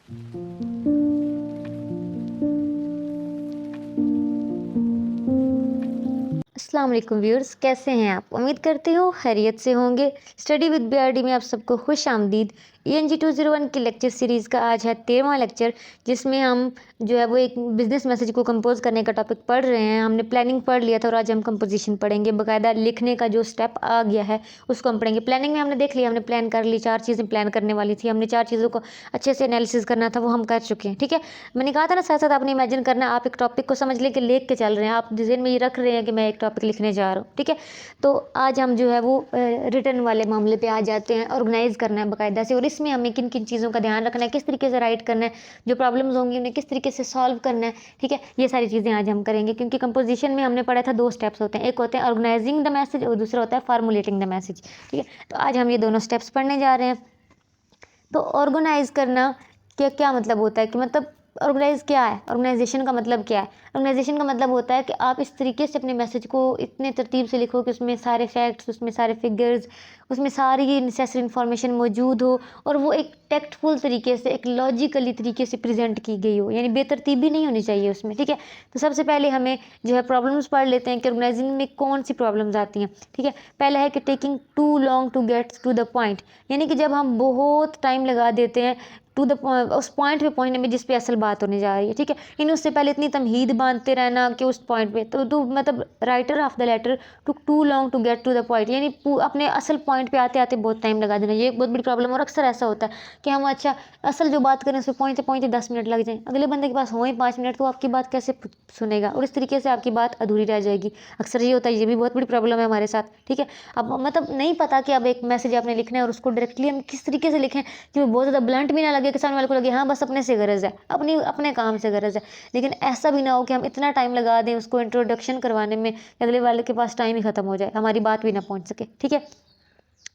अस्सलाम वालेकुम व्यूअर्स, कैसे हैं आप? उम्मीद करती हूँ खैरियत से होंगे। स्टडी विद बीआरडी में आप सबको खुश आमदीद। ENG 201 की लेक्चर सीरीज़ का आज है 13वां लेक्चर, जिसमें हम जो है वो एक बिजनेस मैसेज को कंपोज करने का टॉपिक पढ़ रहे हैं। हमने प्लानिंग पढ़ लिया था और आज हम कंपोजिशन पढ़ेंगे। बाकायदा लिखने का जो स्टेप आ गया है उसको हम पढ़ेंगे। प्लानिंग में हमने देख लिया, हमने प्लान कर ली, 4 चीज़ें प्लान करने वाली थी, हमने 4 चीज़ों को अच्छे से एनालिसिस करना था, वो हम कर चुके हैं। ठीक है, मैंने कहा था ना, साथ साथ आपने इमेजिन करना, आप एक टॉपिक को समझ लें कि लिख के चल रहे हैं, आप डिज़ाइन में ये रख रहे हैं कि मैं एक टॉपिक लिखने जा रहा हूँ। ठीक है, तो आज हम जो है वो रिटर्न वाले मामले पे आ जाते हैं। ऑर्गेनाइज करना है बाकायदा से, और इसमें हमें किन किन चीज़ों का ध्यान रखना है, किस तरीके से राइट करना है, जो प्रॉब्लम्स होंगी उन्हें किस तरीके से सॉल्व करना है। ठीक है, ये सारी चीज़ें आज हम करेंगे, क्योंकि कंपोजिशन में हमने पढ़ा था 2 स्टेप्स होते हैं, एक होते हैं ऑर्गेनाइजिंग द मैसेज और दूसरा होता है फार्मुलेटिंग द मैसेज। ठीक है, तो आज हम ये दोनों स्टेप्स पढ़ने जा रहे हैं। तो ऑर्गेनाइज करना क्या मतलब होता है, कि मतलब ऑर्गेनाइज क्या है, ऑर्गेनाइजेशन का मतलब क्या है? ऑर्गेनाइजेशन का मतलब होता है कि आप इस तरीके से अपने मैसेज को इतने तरतीब से लिखो कि उसमें सारे फैक्ट्स, उसमें सारे फिगर्स, उसमें सारी नेसेसरी इन्फॉर्मेशन मौजूद हो, और वो एक टेक्टफुल तरीके से, एक लॉजिकली तरीके से प्रेजेंट की गई हो, यानी बेतरतीबी नहीं होनी चाहिए उसमें। ठीक है, तो सबसे पहले हमें जो है प्रॉब्लम्स पढ़ लेते हैं कि ऑर्गेनाइजिंग में कौन सी प्रॉब्लम्स आती हैं। ठीक है, पहला है कि taking too long to get to the point, यानी कि जब हम बहुत टाइम लगा देते हैं टू द उस पॉइंट पे पहुंचने में जिस पे असल बात होने जा रही है। ठीक है, इन उससे पहले इतनी तमहीद बांधते रहना कि उस पॉइंट पे तो मतलब writer of the letter took too long to get to the point, यानी अपने असल पॉइंट पे आते आते बहुत टाइम लगा देना। ये एक बहुत बड़ी प्रॉब्लम, और अक्सर ऐसा होता है कि हम अच्छा असल जो बात करें उस पर पहुँचते पहुँचते 10 मिनट लग जाए, अगले बंदे के पास हो ही 5 मिनट, तो आपकी बात कैसे सुनेगा, और इस तरीके से आपकी बात अधूरी रह जाएगी। अक्सर ये होता है, ये भी बहुत बड़ी प्रॉब्लम है हमारे साथ। ठीक है, अब मतलब नहीं पता कि अब एक मैसेज आपने लिखना है और उसको डायरेक्टली हम किस तरीके से लिखें कि वो बहुत ज़्यादा ब्लंट भी ना लगे, कि सामने वाले को लगे हाँ बस अपने से गरज है, अपने काम से गरज है, लेकिन ऐसा भी ना हो कि हम इतना टाइम लगा दें उसको इंट्रोडक्शन करवाने में, अगले वाले के पास टाइम ही खत्म हो जाए, हमारी बात भी ना पहुंच सके। ठीक है,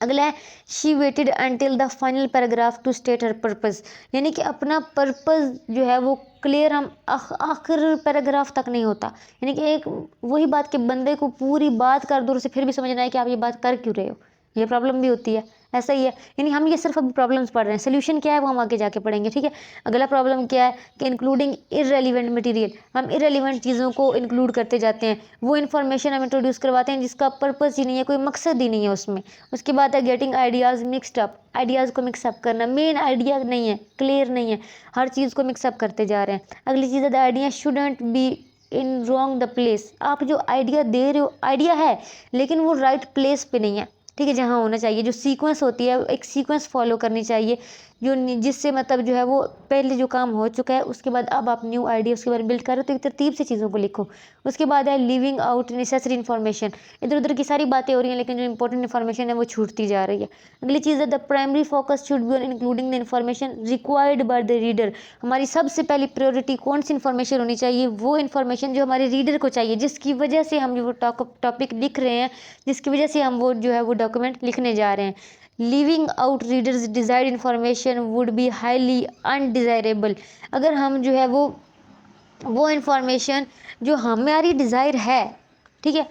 अगला है she waited until the final paragraph to state her purpose, यानी कि अपना पर्पज़ जो है वो क्लियर हम आखिर पैराग्राफ तक नहीं होता, यानी कि एक वही बात कि बंदे को पूरी बात कर दो, उसे फिर भी समझना है कि आप ये बात कर क्यों रहे हो। ये प्रॉब्लम भी होती है, ऐसा ही है। यानी हम ये सिर्फ अभी प्रॉब्लम्स पढ़ रहे हैं, सोल्यूशन क्या है वो हम आगे जाके पढ़ेंगे। ठीक है, अगला प्रॉब्लम क्या है कि इंक्लूडिंग इररेलीवेंट मटेरियल, हम इररेलीवेंट चीज़ों को इंक्लूड करते जाते हैं, वो इन्फॉर्मेशन हम इंट्रोड्यूस करवाते हैं जिसका पर्पस ही नहीं है, कोई मकसद ही नहीं है उसमें। उसके बाद है getting ideas mixed up, ideas को मिक्सअप करना, मेन आइडिया नहीं है, क्लियर नहीं है, हर चीज़ को मिक्सअप करते जा रहे हैं। अगली चीज़ है the idea shouldn't be in wrong the place, आप जो आइडिया दे रहे हो, आइडिया है लेकिन वो राइट प्लेस पे नहीं है। ठीक है, जहाँ होना चाहिए, जो सीक्वेंस होती है एक सीक्वेंस फॉलो करनी चाहिए, जो जिससे मतलब जो है वो पहले जो काम हो चुका है उसके बाद अब आप न्यू आइडिया उसके बारे में बिल्ड कर रहे हो, तो एक तरतीब से चीज़ों को लिखो। उसके बाद है लिविंग आउट नेसेसरी इन्फॉर्मेशन, इधर उधर की सारी बातें हो रही हैं लेकिन जो इंपॉर्टेंट इन्फॉर्मेशन है वो छूटती जा रही है। अगली चीज़ है the primary focus should be on including the information required by the reader, हमारी सबसे पहली प्रायोरिटी कौन सी इन्फॉर्मेशन होनी चाहिए, वो इन्फॉर्मेशन जो हमारे रीडर को चाहिए, जिसकी वजह से हम जो टॉपिक लिख रहे हैं, जिसकी वजह से हम वो जो है वो डॉक्यूमेंट लिखने जा रहे हैं। Leaving out readers desired information would be highly undesirable, अगर हम जो है वो इन्फॉर्मेशन जो हमारी डिज़ायर है, ठीक है,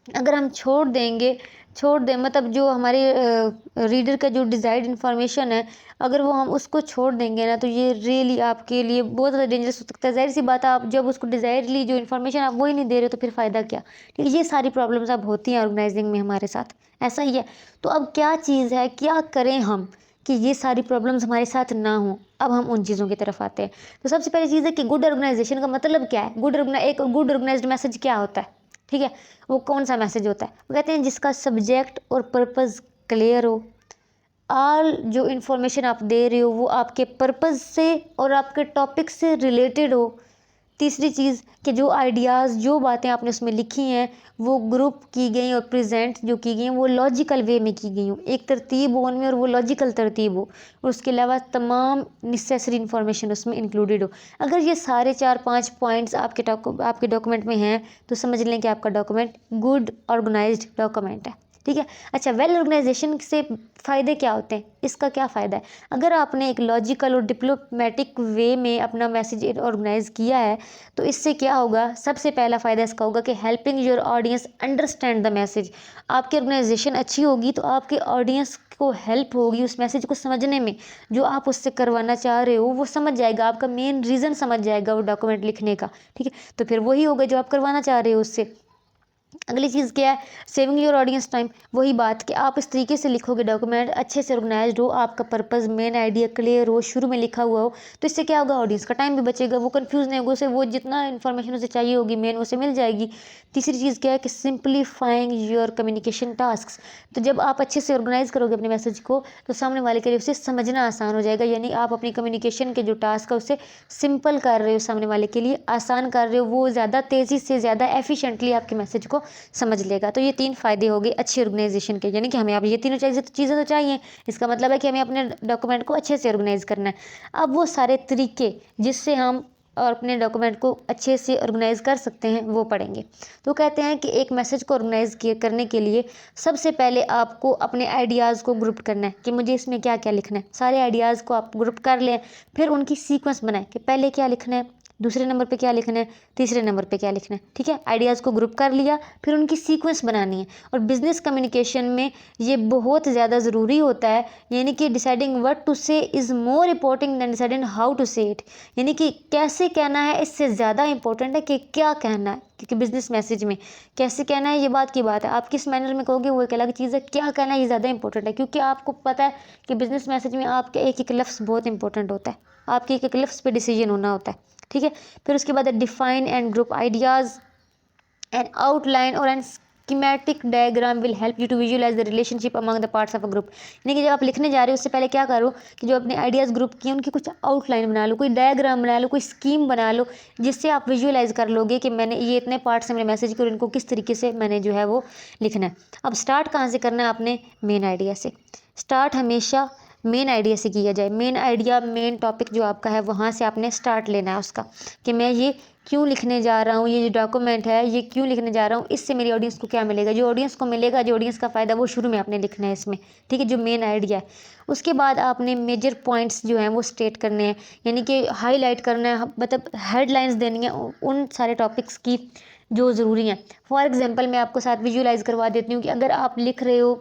अगर हम छोड़ दें मतलब जो हमारे रीडर का जो डिज़ायर्ड इन्फॉर्मेशन है, अगर वो हम उसको छोड़ देंगे ना, तो ये रियली आपके लिए बहुत ज़्यादा डेंजरस हो सकता है। ज़ाहिर सी बात है, आप जब उसको डिज़ायरली जो इन्फॉर्मेशन आप वही नहीं दे रहे हो तो फिर फ़ायदा क्या। ठीक है, ये सारी प्रॉब्लम्स अब होती हैं ऑर्गेनाइजिंग में हमारे साथ, ऐसा ही है। तो अब क्या चीज़ है, क्या करें हम कि ये सारी प्रॉब्लम्स हमारे साथ ना हो। अब हम उन चीज़ों की तरफ आते हैं। तो सबसे पहली चीज़ है कि गुड ऑर्गेनाइजेशन का मतलब क्या है, एक गुड ऑर्गेनाइज्ड मैसेज क्या होता है। ठीक है, वो कौन सा मैसेज होता है, वो कहते हैं जिसका सब्जेक्ट और पर्पस क्लियर हो, ऑल जो इन्फॉर्मेशन आप दे रहे हो वो आपके पर्पस से और आपके टॉपिक से रिलेटेड हो। तीसरी चीज़ कि जो आइडियाज़ जो बातें आपने उसमें लिखी हैं वो ग्रुप की गई और प्रेजेंट जो की गई हैं वो लॉजिकल वे में की गई हो, एक तरतीब हो उनमें और वो लॉजिकल तरतीब हो, और उसके अलावा तमाम नेसेसरी इन्फॉर्मेशन उसमें इंक्लूडेड हो। अगर ये सारे 4-5 पॉइंट्स आपके डॉक्यूमेंट में हैं तो समझ लें कि आपका डॉक्यूमेंट गुड ऑर्गेनाइज्ड डॉक्यूमेंट है। ठीक है। अच्छा, वेल ऑर्गेनाइजेशन से फ़ायदे क्या होते हैं, इसका क्या फ़ायदा है? अगर आपने एक लॉजिकल और डिप्लोमेटिक वे में अपना मैसेज ऑर्गेनाइज़ किया है तो इससे क्या होगा, सबसे पहला फ़ायदा इसका होगा कि helping your audience understand the message. आपकी ऑर्गेनाइजेशन अच्छी होगी तो आपके ऑडियंस को हेल्प होगी उस मैसेज को समझने में, जो आप उससे करवाना चाह रहे हो वो समझ जाएगा, आपका मेन रीज़न समझ जाएगा वो डॉक्यूमेंट लिखने का, ठीक है। तो फिर वही होगा जो आप करवाना चाह रहे हो उससे। अगली चीज़ क्या है, सेविंग योर ऑडियंस टाइम। वही बात कि आप इस तरीके से लिखोगे डॉक्यूमेंट, अच्छे से ऑर्गेनाइज्ड हो, आपका पर्पस मेन आइडिया क्लियर हो, शुरू में लिखा हुआ हो, तो इससे क्या होगा, ऑडियंस का टाइम भी बचेगा, वो कंफ्यूज नहीं होगा, उसे वो जितना इन्फॉर्मेशन उसे चाहिए होगी मेन उसे मिल जाएगी। तीसरी चीज़ क्या है कि सिंप्लीफाइंग योर कम्युनिकेशन टास्क। तो जब आप अच्छे से ऑर्गेनाइज करोगे अपने मैसेज को तो सामने वाले के लिए उसे समझना आसान हो जाएगा, यानी आप अपनी कम्युनिकेशन के जो टास्क है उसे सिंपल कर रहे हो, सामने वाले के लिए आसान कर रहे हो, वो ज़्यादा तेज़ी से ज़्यादा एफिशिएंटली आपके मैसेज को समझ लेगा। तो ये 3 फ़ायदे हो गए अच्छी ऑर्गेनाइजेशन के, यानी कि हमें अब ये तीनों चीज़ें तो चाहिए। इसका मतलब है कि हमें अपने डॉक्यूमेंट को अच्छे से ऑर्गेनाइज़ करना है। अब वो सारे तरीके जिससे हम और अपने डॉक्यूमेंट को अच्छे से ऑर्गेनाइज़ कर सकते हैं वो पढ़ेंगे। तो कहते हैं कि एक मैसेज को ऑर्गेनाइज़ करने के लिए सबसे पहले आपको अपने आइडियाज़ को ग्रुप करना है कि मुझे इसमें क्या क्या लिखना है। सारे आइडियाज़ को आप ग्रुप कर लें, फिर उनकी सीक्वेंस बनाएं कि पहले क्या लिखना है, दूसरे नंबर पे क्या लिखना है, तीसरे नंबर पे क्या लिखना है, ठीक है। आइडियाज़ को ग्रुप कर लिया, फिर उनकी सीक्वेंस बनानी है। और बिजनेस कम्युनिकेशन में ये बहुत ज़्यादा ज़रूरी होता है, यानी कि deciding what to say is more important than deciding how to say it. यानी कि कैसे कहना है इससे ज़्यादा इंपॉर्टेंट है कि क्या कहना है, क्योंकि बिजनेस मैसेज में कैसे कहना है ये बात की बात है, आप किस मैनर में कहोगे वो एक अलग चीज़ है, क्या कहना है ये ज़्यादा इंपॉर्टेंट है, क्योंकि आपको पता है कि बिजनेस मैसेज में आपके एक एक लफ्ज़ बहुत इंपॉर्टेंट होता है, आपके एक एक लफ्ज़ पे डिसीजन होना होता है, ठीक है। फिर उसके बाद define and group ideas and outline और and schematic diagram will help you to visualise the relationship among the parts of a group. यानी कि जब आप लिखने जा रहे हो उससे पहले क्या करो कि जो अपने आइडियाज़ ग्रुप किए उनकी कुछ आउटलाइन बना लो, कोई डायग्राम बना लो, कोई स्कीम बना लो, जिससे आप विजुअलाइज कर लोगे कि मैंने ये इतने पार्ट्स हैं मेरे मैसेज के और इनको किस तरीके से मैंने जो है वो लिखना है। अब स्टार्ट कहाँ से करना है, आपने मेन आइडिया से। स्टार्ट हमेशा मेन आइडिया से किया जाए। मेन आइडिया, मेन टॉपिक जो आपका है वहाँ से आपने स्टार्ट लेना है उसका, कि मैं ये क्यों लिखने जा रहा हूँ, ये जो डॉक्यूमेंट है ये क्यों लिखने जा रहा हूँ, इससे मेरी ऑडियंस को क्या मिलेगा, जो ऑडियंस को मिलेगा, जो ऑडियंस का फ़ायदा वो शुरू में आपने लिखना है इसमें, ठीक है, जो मेन आइडिया है। उसके बाद आपने मेजर पॉइंट्स जो हैं वो स्टेट करने हैं, यानी कि हाईलाइट करना है, मतलब हेडलाइंस देनी है उन सारे टॉपिक्स की जो ज़रूरी हैं। फॉर एग्जाम्पल मैं आपको साथ विजुअलाइज़ करवा देती हूँ कि अगर आप लिख रहे हो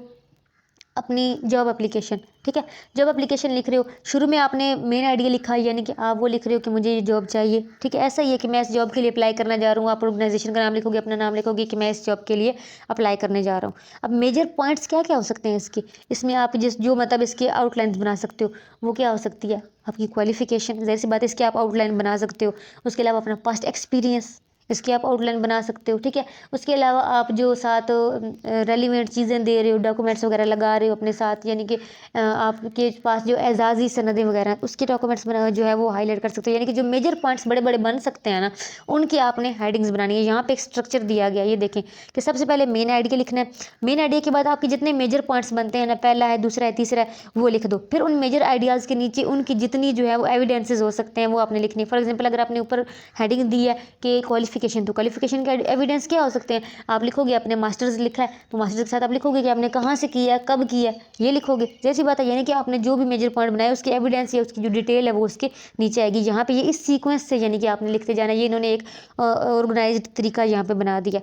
अपनी जॉब एप्लीकेशन, ठीक है, जॉब एप्लीकेशन लिख रहे हो, शुरू में आपने मेन आइडिया लिखा है, यानी कि आप वो लिख रहे हो कि मुझे ये जॉब चाहिए, ठीक है। ऐसा ही है कि मैं इस जॉब के लिए अप्लाई करना जा रहा हूँ, आप ऑर्गेनाइजेशन का नाम लिखोगे, अपना नाम लिखोगे कि मैं इस जॉब के लिए अप्लाई करने जा रहा हूँ। अब मेजर पॉइंट्स क्या क्या हो सकते हैं इसके, इसमें आप जो मतलब इसके आउटलाइन बना सकते हो वो क्या हो सकती है, आपकी क्वालिफिकेशन, ज़ाहिर सी बात है इसकी आप आउटलाइन बना सकते हो। उसके अलावा अपना पास्ट एक्सपीरियंस, इसकी आप आउटलाइन बना सकते हो, ठीक है। उसके अलावा आप जो साथ रेलिवेंट चीज़ें दे रहे हो, डॉक्यूमेंट्स वगैरह लगा रहे हो अपने साथ, यानी कि आपके पास जो एजाज़ी सनदें वगैरह हैं उसके डॉक्यूमेंट्स बना जो है वो हाईलाइट कर सकते हो, यानी कि जो मेजर पॉइंट्स बड़े बड़े बन सकते हैं ना उनकी आपने हेडिंग्स बनानी है। यहाँ पे एक स्ट्रक्चर दिया गया है, ये देखें कि सबसे पहले मेन आइडिया लिखना है, मेन आइडिया के बाद आपके जितने मेजर पॉइंट्स बनते हैं ना, पहला है, दूसरा है, तीसरा है, वो लिख दो। फिर उन मेजर आइडियाज़ के नीचे उनकी जितनी जो है वो एविडेंसेस हो सकते हैं वो आपने लिखनी है। फॉर एग्जाम्पल अगर आपने ऊपर हेडिंग दी है कि क्वालिफिकेशन, तो क्वालिफिकेशन के एविडेंस क्या हो सकते हैं, आप लिखोगे आपने मास्टर्स लिखा है तो मास्टर्स के साथ आप लिखोगे कि आपने कहाँ से किया है, कब किया है, ये लिखोगे। जैसी बात है, यानी कि आपने जो भी मेजर पॉइंट बनाया उसकी एविडेंस या उसकी जो डिटेल है वो उसके नीचे आएगी। यहाँ पे ये इस सीक्वेंस से यानी कि आपने लिखते जाना, ये इन्होंने एक ऑर्गेनाइज्ड तरीका यहाँ पे बना दिया,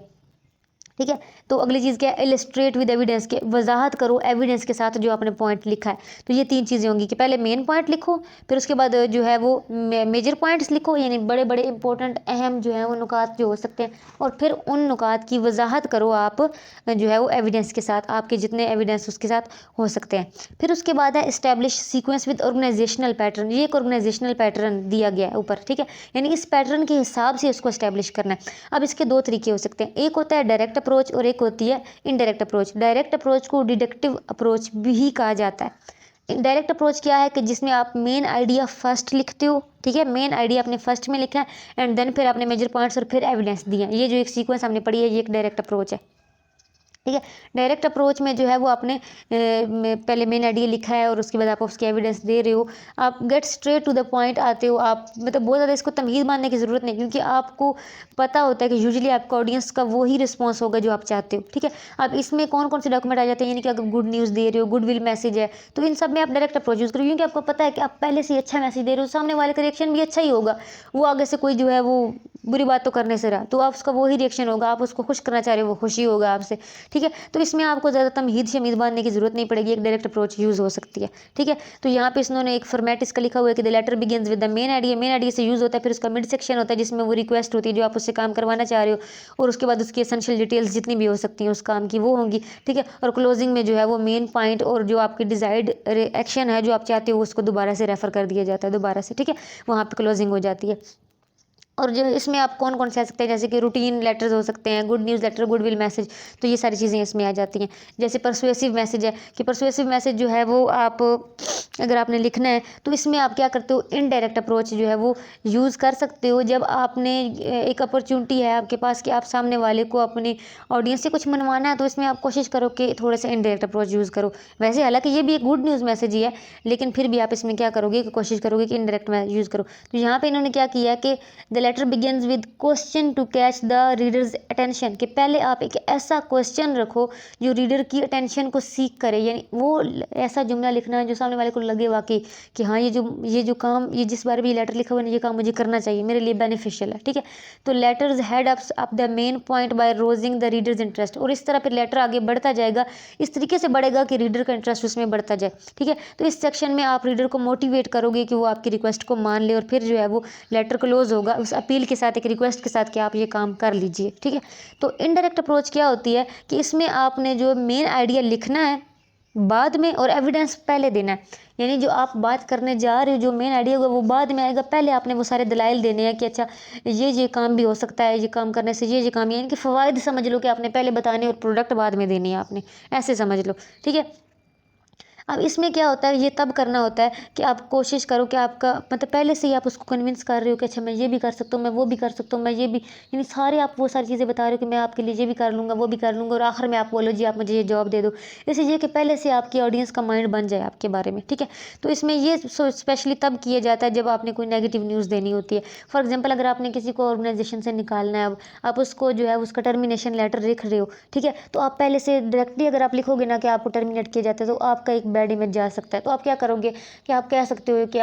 ठीक है। तो अगली चीज़ क्या है, इलस्ट्रेट विद एविडेंस, के वजाहत करो एविडेंस के साथ जो आपने पॉइंट लिखा है। तो ये 3 चीज़ें होंगी कि पहले मेन पॉइंट लिखो, फिर उसके बाद जो है वो मेजर पॉइंट्स लिखो, यानी बड़े बड़े इंपॉर्टेंट अहम जो है वो नुकात जो हो सकते हैं, और फिर उन नुकात की वजाहत करो आप जो है वो एविडेंस के साथ, आपके जितने एविडेंस उसके साथ हो सकते हैं। फिर उसके बाद है establish sequence with organisational pattern, ये एक ऑर्गेनाइजेशनल पैटर्न दिया गया है ऊपर, ठीक है, यानी इस पैटर्न के हिसाब से इसको इस्टेब्लिश करना है। अब इसके 2 तरीके हो सकते हैं, एक होता है डायरेक्ट अप्रोच और एक होती है इनडायरेक्ट अप्रोच। डायरेक्ट अप्रोच को डिडक्टिव अप्रोच भी कहा जाता है। डायरेक्ट अप्रोच क्या है कि जिसमें आप मेन आइडिया फर्स्ट लिखते हो, ठीक है, मेन आइडिया आपने फर्स्ट में लिखा है एंड देन फिर आपने मेजर पॉइंट्स और फिर एविडेंस दिया। ये जो एक सीक्वेंस हमने पढ़ी है ये एक डायरेक्ट अप्रोच है। ठीक है। डायरेक्ट अप्रोच में जो है वो आपने पहले मेन आइडिया लिखा है और उसके बाद आप उसकी एविडेंस दे रहे हो, आप get straight to the point आते हो, आप मतलब बहुत ज़्यादा इसको तमहीद मानने की ज़रूरत नहीं, क्योंकि आपको पता होता है कि यूजुअली आपका ऑडियंस का वो ही रिस्पॉन्स होगा जो आप चाहते हो। ठीक है। अब इसमें कौन कौन से डॉक्यूमेंट आ जाते हैं, यानी कि अगर गुड न्यूज़ दे रहे हो, गुड विल मैसेज है, तो इन सब में आप डायरेक्ट अप्रोच यूज़ करो, क्योंकि आपको पता है कि आप पहले से ही अच्छा मैसेज दे रहे हो, सामने वाले का रिएक्शन भी अच्छा ही होगा। वो आगे से कोई जो है वो बुरी बात तो करने से रहा, तो आप उसका वही रिएक्शन होगा, आप उसको खुश करना चाह रहे हो, वो खुशी होगा आपसे। ठीक है। तो इसमें आपको ज़्यादा तमहीद शमीद बांधने की ज़रूरत नहीं पड़ेगी, एक डायरेक्ट अप्रोच यूज़ हो सकती है। ठीक है। तो यहाँ पे इन्होंने एक फॉर्मेट इसका लिखा हुआ है कि the letter begins with the main idea, main idea से यूज़ होता है, फिर उसका मिड सेक्शन होता है जिसमें वो रिक्वेस्ट होती है जो आप उससे काम करवाना चाह रहे हो, और उसके बाद उसकी एसेंशियल डिटेल्स जितनी भी हो सकती हैं उस काम की वो होंगी। ठीक है। और क्लोजिंग में जो है वो मेन पॉइंट और जो आपकी डिजायर्ड एक्शन है जो आप चाहते हो उसको दोबारा से रेफर कर दिया जाता है दोबारा से। ठीक है। वहाँ पे क्लोजिंग हो जाती है। और जो इसमें आप कौन कौन से आ सकते हैं, जैसे कि रूटीन लेटर्स हो सकते हैं, good news letter, goodwill message, तो ये सारी चीज़ें इसमें आ जाती हैं। जैसे परसुएसिव मैसेज है कि परसुएसिव मैसेज जो है वो आप अगर आपने लिखना है तो इसमें आप क्या करते हो, इनडायरेक्ट अप्रोच जो है वो यूज़ कर सकते हो। जब आपने एक अपॉर्चुनिटी है आपके पास कि आप सामने वाले को अपने ऑडियंस से कुछ मनवाना है, तो इसमें आप कोशिश करो कि थोड़ा सा इनडायरेक्ट अप्रोच यूज़ करो। वैसे हालांकि ये भी एक गुड न्यूज़ मैसेज ही है, लेकिन फिर भी आप इसमें क्या करोगे कि कोशिश करोगे कि इनडायरेक्ट यूज़ करो। तो यहाँ पे इन्होंने क्या किया कि the letter begins with question to catch the reader's attention, कि पहले आप एक ऐसा क्वेश्चन रखो जो रीडर की अटेंशन को सीख करे, यानी वो ऐसा जुमला लिखना है जो सामने वाले को लगे वाकई कि हाँ ये जो काम, ये जिस बारे में ये लेटर लिखा हुआ है ये काम मुझे करना चाहिए, मेरे लिए बेनिफिशियल है। ठीक है। तो letters head up the main point by rousing the readers interest, और इस तरह फिर लेटर आगे बढ़ता जाएगा, इस तरीके से बढ़ेगा कि रीडर का इंटरेस्ट उसमें बढ़ता जाए। ठीक है। तो इस सेक्शन में आप रीडर को मोटिवेट करोगे कि वो आपकी रिक्वेस्ट को मान ले, और फिर जो है वो लेटर क्लोज होगा उस अपील के साथ, एक रिक्वेस्ट के साथ कि आप ये काम कर लीजिए। ठीक है। तो इनडायरेक्ट अप्रोच क्या होती है कि इसमें आपने जो मेन आइडिया लिखना है बाद में, और एविडेंस पहले देना है, यानी जो आप बात करने जा रहे हो जो मेन आइडिया होगा वो बाद में आएगा, पहले आपने वो सारे दलाइल देने हैं कि अच्छा ये काम भी हो सकता है, ये काम करने से ये काम, यानी कि फ़वाइद समझ लो कि आपने पहले बताने और प्रोडक्ट बाद में देनी है आपने, ऐसे समझ लो। ठीक है। अब इसमें क्या होता है, ये तब करना होता है कि आप कोशिश करो कि आपका मतलब पहले से ही आप उसको कन्विंस कर रहे हो कि अच्छा मैं ये भी कर सकता हूँ, मैं वो भी कर सकता हूँ, मैं ये भी, यानी सारे आप वो सारी चीज़ें बता रहे हो कि मैं आपके लिए ये भी कर लूँगा, वो भी कर लूँगा, और आखिर में आप बोलो जी आप मुझे ये जॉब दे दो। इसलिए कि पहले से आपकी ऑडियंस का माइंड बन जाए आपके बारे में। ठीक है। तो इसमें ये स्पेशली तब किया जाता है जब आपने कोई नेगेटिव न्यूज़ देनी होती है। फॉर एग्जाम्पल अगर आपने किसी को ऑर्गेनाइजेशन से निकालना है, अब आप उसको जो है उसका टर्मिनेशन लेटर लिख रहे हो, ठीक है, तो आप पहले से डायरेक्टली अगर आप लिखोगे ना कि आपको टर्मिनेट किया जाता है, तो आपका एक बैड इमेज जा सकता है। तो आप क्या करोगे कि आप कह सकते हो कि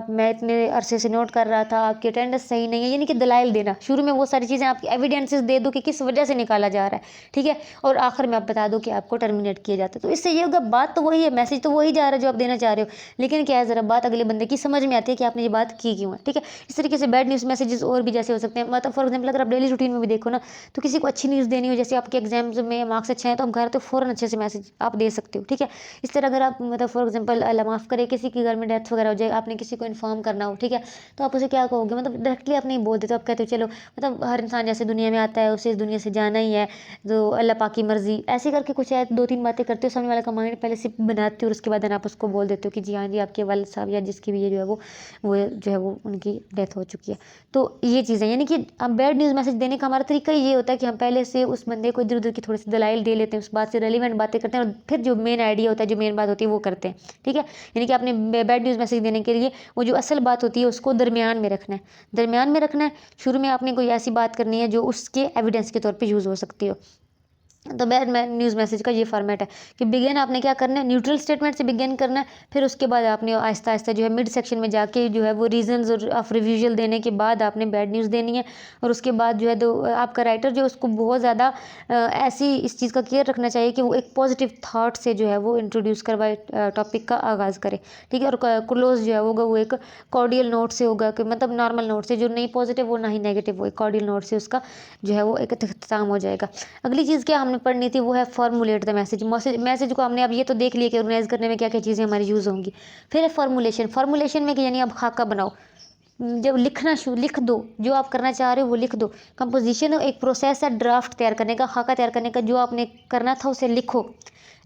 मैं इतने अरसे से नोट कर रहा था, आपकी अटेंडेंस सही नहीं है, यानी कि दलाइल देना, शुरू में वो सारी चीज़ें आपकी एविडेंसेस दे दो कि किस वजह से निकाला जा रहा है। ठीक है। और आखिर में आप बता दो कि आपको टर्मिनेट किया जाता है। तो इससे ये होगा, बात तो वही है, मैसेज तो वही जा रहा है जो आप देना चाह रहे हो, लेकिन क्या है ज़रा बात अगले बंदे की समझ में आती है कि आपने ये बात की क्यों है। ठीक है। इस तरीके से बैड न्यूज़ मैसेजेस और भी जैसे हो सकते हैं, मतलब फॉर एग्जाम्पल अगर आप डेली रूटीन में भी देखो ना, तो किसी को अच्छी न्यूज़ देनी हो, जैसे आपके एग्जाम्स में मार्क्स अच्छे हैं तो हम घर तो फ़ौरन अच्छे से मैसेज आप दे सकते हो। ठीक है। इस तरह अगर आप मतलब फॉर एग्जाम्पल अल्लाह माफ़ करे किसी के घर में डेथ वगैरह हो जाए, आपने किसी को इन्फॉर्म करना हो, ठीक है, तो आप उसे क्या कहोगे, मतलब डायरेक्टली आप नहीं बोल देते, आप कहते हो चलो, मतलब हर इंसान जैसे दुनिया में आता है उसे इस दुनिया से जाना ही है, तो अल्लाह पाक की मर्जी, ऐसे करके कुछ है 2-3 बातें करते हो, सामने वाले का माइंड पहले से बनाते हो, और उसके बाद आप उसको बोल देते हो कि जी हाँ जी आपके वालिद साहब या जिसकी भी ये जो है वो जो है वो उनकी डेथ हो चुकी है। तो ये चीज़ें, यानी कि अब बैड न्यूज़ मैसेज देने का हमारा तरीका ये होता है कि हम पहले से उस बंदे को इधर उधर की थोड़ी सी दलाइल दे लेते हैं, उस बात से रेलिवेंट बातें करते हैं, और फिर जो मेन आइडिया होता है, जो मेन बात होती है वो करते हैं। ठीक है। यानी कि आपने बैड न्यूज़ मैसेज देने के लिए वो जो असल बात होती है उसको दरमियान में रखना है, दरमियान में रखना है। शुरू में आपने कोई ऐसी बात करनी है जो उसके एविडेंस के तौर पे यूज़ हो सकती हो। तो बैड न्यूज़ मैसेज का ये फॉर्मेट है कि बिगिन आपने क्या करना है, न्यूट्रल स्टेटमेंट से बिगिन करना है, फिर उसके बाद आपने आहिस्ता आहिस्ता जो है मिड सेक्शन में जाके जो है वो रीजंस और ऑफ रिव्यूजल देने के बाद आपने बैड न्यूज़ देनी है। और उसके बाद जो है तो आपका राइटर जो उसको बहुत ज़्यादा ऐसी इस चीज़ का केयर रखना चाहिए कि वो एक पॉजिटिव थाट से जो है वो इंट्रोड्यूस करवाए, टॉपिक का आगाज़ करे। ठीक है। और क्लोज जो है होगा वो एक कॉर्डियल नोट से होगा, कि मतलब नॉर्मल नोट से, जो नहीं पॉजिटिव वो ना ही नेगेटिव, वो एक कॉर्डियल नोट से उसका जो है वो एक इख्तिताम हो जाएगा। अगली चीज़ क्या हमने पढ़नी थी वो है फॉर्मुलेट द मैसेज। मैसेज को हमने अब ये तो देख लिया कि ऑर्गेनाइज करने में क्या क्या चीज़ें हमारी यूज़ होंगी। फिर है फॉर्मुलेशन। फॉर्मुलेशन में कि यानी अब खाका बनाओ, जब लिख दो, जो आप करना चाह रहे हो वो लिख दो। कंपोजिशन एक प्रोसेस है ड्राफ्ट तैयार करने का, खाका तैयार करने का, जो आपने करना था उसे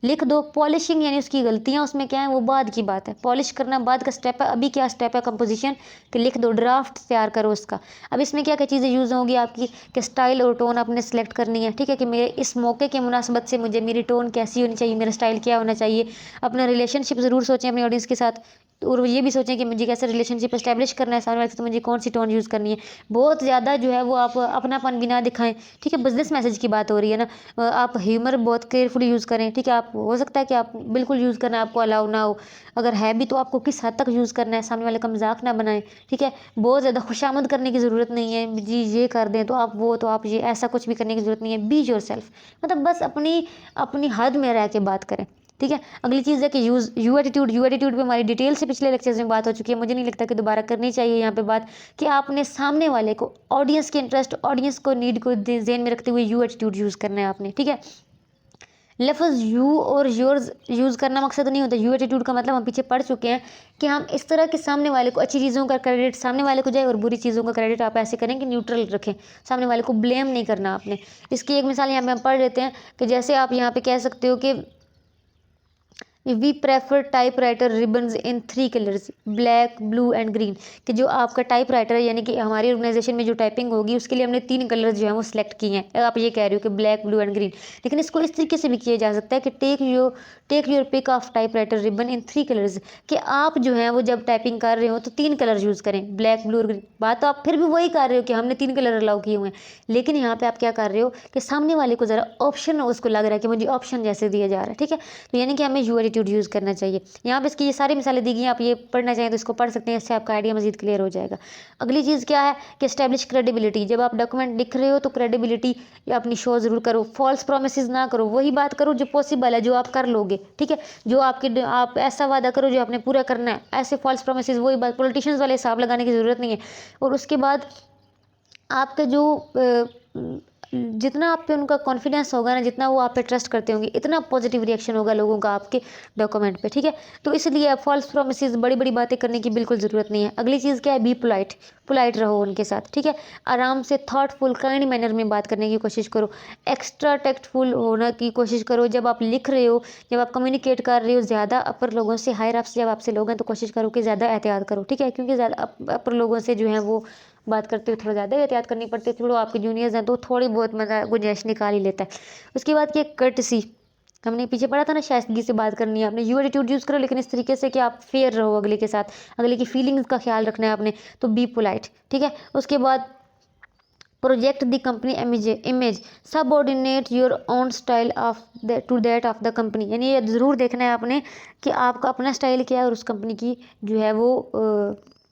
लिख दो। पॉलिशिंग यानी उसकी गलतियां उसमें क्या है वो बाद की बात है, पॉलिश करना बाद का स्टेप है। अभी क्या स्टेप है कंपोजिशन कि लिख दो, ड्राफ्ट तैयार करो उसका। अब इसमें क्या क्या चीज़ें यूज़ होंगी आपकी कि स्टाइल और टोन आपने सेलेक्ट करनी है, ठीक है, कि मेरे इस मौके के मुनासबत से मुझे मेरी टोन कैसी होनी चाहिए, मेरा स्टाइल क्या होना चाहिए। अपना रिलेशनशिप ज़रूर सोचें अपने ऑडियंस के साथ, और ये भी सोचें कि मुझे कैसे रिलेशनशिप एस्टेब्लिश करना है सामने वाले से, तो मुझे कौन सी टोन यूज़ करनी है। बहुत ज़्यादा जो है वो आप अपनापन भी ना दिखाएं, ठीक है, बिजनेस मैसेज की बात हो रही है ना। आप ह्यूमर बहुत केयरफुली यूज़ करें, ठीक है। आप हो सकता है कि आप बिल्कुल यूज़ करना आपको अलाउ ना हो, अगर है भी तो आपको किस हद तक यूज़ करना है, सामने वाले का मजाक ना बनाएं, ठीक है। बहुत ज़्यादा खुशामद करने की ज़रूरत नहीं है, जी ये कर दें तो आप वो, तो आप ये, ऐसा कुछ भी करने की ज़रूरत नहीं है। बी योरसेल्फ, मतलब बस अपनी अपनी हद में रह के बात करें, ठीक है। अगली चीज़ है कि यू एटीट्यूड पे हमारी डिटेल से पिछले लेक्चर्स में बात हो चुकी है, मुझे नहीं लगता कि दोबारा करनी चाहिए यहाँ पे बात, कि आपने सामने वाले को, ऑडियंस के इंटरेस्ट, ऑडियंस को नीड को ध्यान में रखते हुए यू एटीट्यूड यूज़ करना है आपने, ठीक है। लफ्ज़ यू और योर्स यूज़ करना मकसद नहीं होता। यू एटीट्यूड का मतलब हम पीछे पढ़ चुके हैं कि हम इस तरह के सामने वाले को, अच्छी चीज़ों का क्रेडिट सामने वाले को जाए और बुरी चीज़ों का क्रेडिट आप ऐसे करें कि न्यूट्रल रखें, सामने वाले को ब्लेम नहीं करना आपने। इसकी एक मिसाल यहाँ पे हम पढ़ लेते हैं कि जैसे आप यहाँ पे कह सकते हो कि we prefer typewriter ribbons in 3 colours, black, blue and green, कि जो आपका टाइप राइटर है यानी कि हमारी ऑर्गेनाइजेशन में जो टाइपिंग होगी उसके लिए हमने 3 कलर्स जो है वो सिलेक्ट किए हैं। आप ये कह रहे हो कि ब्लैक, ब्लू एंड ग्रीन, लेकिन इसको इस तरीके से भी किया जा सकता है कि take your pick of typewriter ribbon in 3 colours, कि आप जो है वो जब टाइपिंग कर रहे हो तो 3 कलर यूज़ करें, ब्लैक, ब्लू और ग्रीन। बात तो आप फिर भी वही कर रहे हो कि हमने 3 कलर अलाउ किए हुए हैं, लेकिन यहाँ पे आप क्या कर रहे हो कि सामने वाले को ज़रा ऑप्शन उसको लग रहा है कि मुझे ऑप्शन जैसे दिया जा रहा है, ठीक है। तो यानी कि हमें यू एटीट्यूड यूज़ करना चाहिए। यहाँ पे इसकी ये सारी मिसालें दी गई हैं, आप ये पढ़ना चाहें तो इसको पढ़ सकते हैं, इससे आपका आइडिया मजीद क्लियर हो जाएगा। अगली चीज़ क्या है कि एस्टैब्लिश क्रेडिबिलिटी, जब आप डॉक्यूमेंट लिख रहे हो तो क्रेडिबिलिटी अपनी शो ज़रूर करो, फॉल्स प्रोमिसेस ना करो, वही बात करो जो पॉसिबल है, जो आप कर लोगे, ठीक है। जो आप ऐसा वादा करो जो आपने पूरा करना है, ऐसे फॉल्स प्रोमिसेस, वही बात, पॉलिटिशियंस वाले हिसाब लगाने की ज़रूरत नहीं है। और उसके बाद आपके जो जितना आप पे उनका कॉन्फिडेंस होगा ना, जितना वो आप पे ट्रस्ट करते होंगे, इतना पॉजिटिव रिएक्शन होगा लोगों का आपके डॉक्यूमेंट पे, ठीक है। तो इसलिए आप फॉल्स प्रोमिसेस, बड़ी बड़ी बातें करने की बिल्कुल ज़रूरत नहीं है। अगली चीज़ क्या है, बी पोलाइट रहो उनके साथ, ठीक है। आराम से थॉटफुल काइंड मैनर में बात करने की कोशिश करो, एक्स्ट्रा टेक्टफुल होने की कोशिश करो। जब आप लिख रहे हो, जब आप कम्युनिकेट कर रहे हो ज़्यादा अपर लोगों से, हायर अप से जब आपसे लोग हैं तो कोशिश करो कि ज़्यादा एहतियात करो, ठीक है, क्योंकि ज़्यादा अपर लोगों से जो है वो बात करते हुए थोड़ा ज़्यादा एहतियात करनी पड़ती है। थोड़ा आपके जूनियर्स हैं तो थोड़ी बहुत मतलब गुंजाइश निकाल ही लेता है। उसके बाद की कर्टसी, हमने पीछे पढ़ा था ना, शाइस्तगी से बात करनी है आपने, यू एटीट्यूड यूज़ करो लेकिन इस तरीके से कि आप फेयर रहो अगले के साथ, अगले की फीलिंग्स का ख्याल रखना है आपने, तो बी पोलाइट, ठीक है। उसके बाद project the company image subordinate your own style to that of the company, यानी ये ज़रूर देखना है आपने कि आपका अपना स्टाइल क्या है और उस कंपनी की जो है वो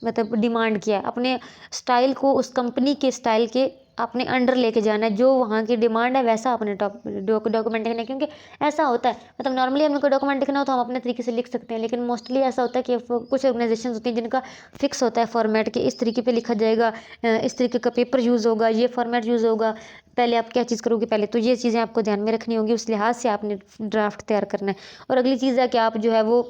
मतलब डिमांड किया है, अपने स्टाइल को उस कंपनी के स्टाइल के अपने अंडर लेके जाना है, जो वहाँ की डिमांड है वैसा अपने डॉक्यूमेंट लिखना है। क्योंकि ऐसा होता है, मतलब नॉर्मली हमें कोई डॉक्यूमेंट लिखना हो तो हम अपने तरीके से लिख सकते हैं, लेकिन मोस्टली ऐसा होता है कि कुछ ऑर्गेनाइजेशन होती हैं जिनका फिक्स होता है फॉर्मेट कि इस तरीके पे लिखा जाएगा, इस तरीके का पेपर यूज़ होगा, ये फॉर्मेट यूज़ होगा। पहले आप क्या चीज़ करोगे, पहले तो ये चीज़ें आपको ध्यान में रखनी होगी, उस लिहाज से आपने ड्राफ्ट तैयार करना है। और अगली चीज़ है कि आप जो है वो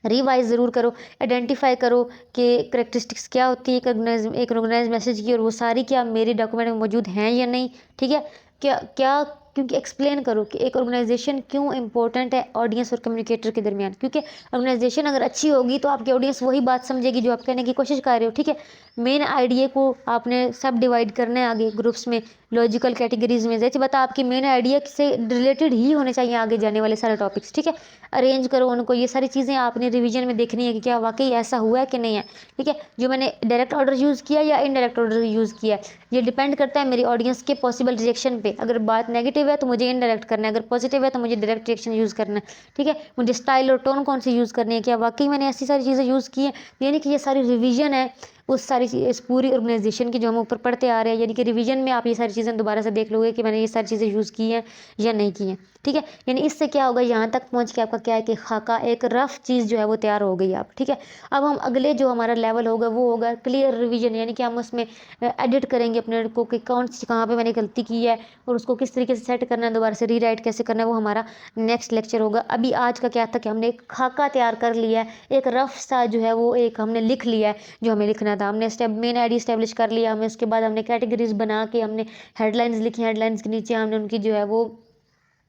रिवाइज ज़रूर करो, आइडेंटिफाई करो कि करेक्टरिस्टिक्स क्या होती है एक ऑर्गेनाइज मैसेज की, और वो सारी क्या मेरे डॉक्यूमेंट में मौजूद हैं या नहीं, ठीक है। क्या क्या क्योंकि एक्सप्लेन करो कि एक ऑर्गेनाइजेशन क्यों इंपॉर्टेंट है ऑडियंस और कम्युनिकेटर के दरमियान, क्योंकि ऑर्गेनाइजेशन अगर अच्छी होगी तो आपकी ऑडियंस वही बात समझेगी जो आप कहने की कोशिश कर रहे हो, ठीक है। मेन आइडिया को आपने सब डिवाइड करना है आगे ग्रुप्स में, लॉजिकल कैटेगरीज में, जैसे बता आपकी मेन आइडिया से रिलेटेड ही होने चाहिए आगे जाने वाले सारे टॉपिक्स, ठीक है। अरेंज करो उनको, ये सारी चीज़ें आपने रिवीजन में देखनी है कि क्या वाकई ऐसा हुआ है कि नहीं है, ठीक है। जो मैंने डायरेक्ट ऑर्डर यूज़ किया या इनडायरेक्ट ऑर्डर यूज़ किया है, ये डिपेंड करता है मेरी ऑडियंस के पॉसिबल रिजेक्शन पे। अगर बात नेगेटिव है तो मुझे इनडायरेक्ट करना है, अगर पॉजिटिव है तो मुझे डायरेक्ट रिएक्शन यूज़ करना है, ठीक है। मुझे स्टाइल और टोन कौन सी यूज़ करनी है, क्या वाकई मैंने ऐसी सारी चीज़ें यूज़ की हैं, यानी कि ये सारी रिवीजन है उस सारी इस पूरी ऑर्गेनाइजेशन की जो हम ऊपर पढ़ते आ रहे हैं, यानी कि रिवीजन में आप ये सारी चीज़ें दोबारा से देख लोगे कि मैंने ये सारी चीज़ें यूज़ की हैं या नहीं की हैं, ठीक है। यानी इससे क्या होगा, यहाँ तक पहुँच के आपका क्या है कि खाका एक रफ चीज़ जो है वो तैयार हो गई आप, ठीक है। अब हम अगले जो हमारा लेवल होगा वो होगा क्लियर रिवीजन, यानी कि हम उसमें एडिट करेंगे अपने को कि कौन सी कहाँ पे मैंने गलती की है और उसको किस तरीके से सेट करना है, दोबारा से रीराइट कैसे करना है, वो हमारा नेक्स्ट लेक्चर होगा। अभी आज का क्या था कि हमने एक खाका तैयार कर लिया है, एक रफ सा जो है वो एक हमने लिख लिया है जो हमें लिखना था। था। हमने मेन आईडी इस्टेब्लिश कर लिया, हमें उसके बाद हमने कैटेगरीज बना के हमने हेडलाइंस लिखी, हेडलाइंस के नीचे हमने उनकी जो है वो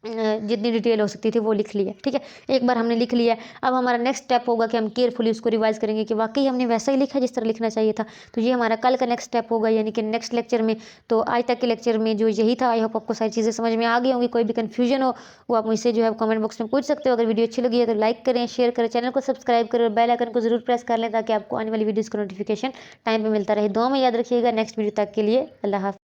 जितनी डिटेल हो सकती थी वो लिख लिया। ठीक है, एक बार हमने लिख लिया। अब हमारा नेक्स्ट स्टेप होगा कि हम केयरफुली उसको रिवाइज करेंगे कि वाकई हमने वैसा ही लिखा जिस तरह लिखना चाहिए था। तो ये हमारा कल का नेक्स्ट स्टेप होगा, यानी कि नेक्स्ट लेक्चर में। तो आज तक के लेक्चर में जो यही था। आई होप आपको सारी चीज़ें समझ में आ गई होंगी। कोई भी कन्फ्यूजन हो वो आप मुझसे जो है कमेंट बॉक्स में पूछ सकते हो। अगर वीडियो अच्छी लगी है तो लाइक करें, शेयर करें, चैनल को सब्सक्राइब करें और बेल आइकन को जरूर प्रेस कर लें ताकि आपको आने वाली वीडियोज़ का नोटिफिकेशन टाइम पर मिलता रहे। दुआ में याद रखिएगा। नेक्स्ट वीडियो तक के लिए अल्लाह हाफ़िज़।